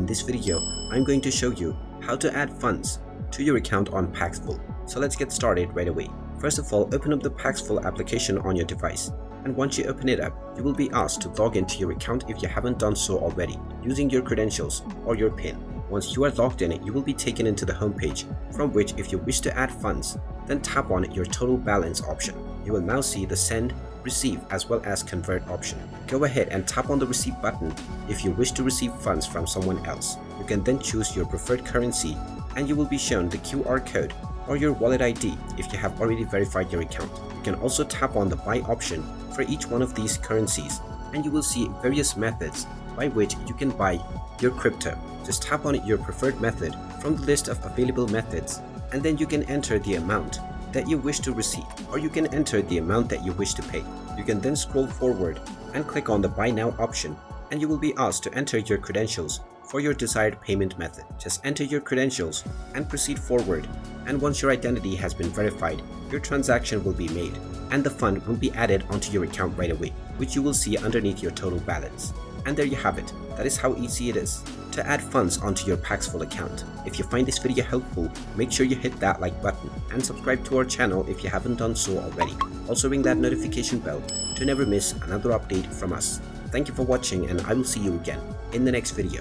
this video, I'm going to show you how to add funds to your account on Paxful. So let's get started right away. First of all, open up the Paxful application on your device. And once you open it up, you will be asked to log into your account if you haven't done so already, using your credentials or your PIN. Once you are logged in, you will be taken into the home page, from which if you wish to add funds, then tap on your total balance option. You will now see the send, receive as well as convert option. Go ahead and tap on the receive button if you wish to receive funds from someone else. You can then choose your preferred currency and you will be shown the QR code or your wallet ID if you have already verified your account. You can also tap on the buy option for each one of these currencies and you will see various methods by which you can buy your crypto. Just tap on your preferred method from the list of available methods and then you can enter the amount that you wish to receive, or you can enter the amount that you wish to pay. You can then scroll forward and click on the buy now option and you will be asked to enter your credentials for your desired payment method. Just enter your credentials and proceed forward, and once your identity has been verified, your transaction will be made and the fund will be added onto your account right away, which you will see underneath your total balance. And there you have it. That is how easy it is to add funds onto your Paxful account. If you find this video helpful, make sure you hit that like button and subscribe to our channel if you haven't done so already. Also ring that notification bell to never miss another update from us. Thank you for watching and I will see you again in the next video.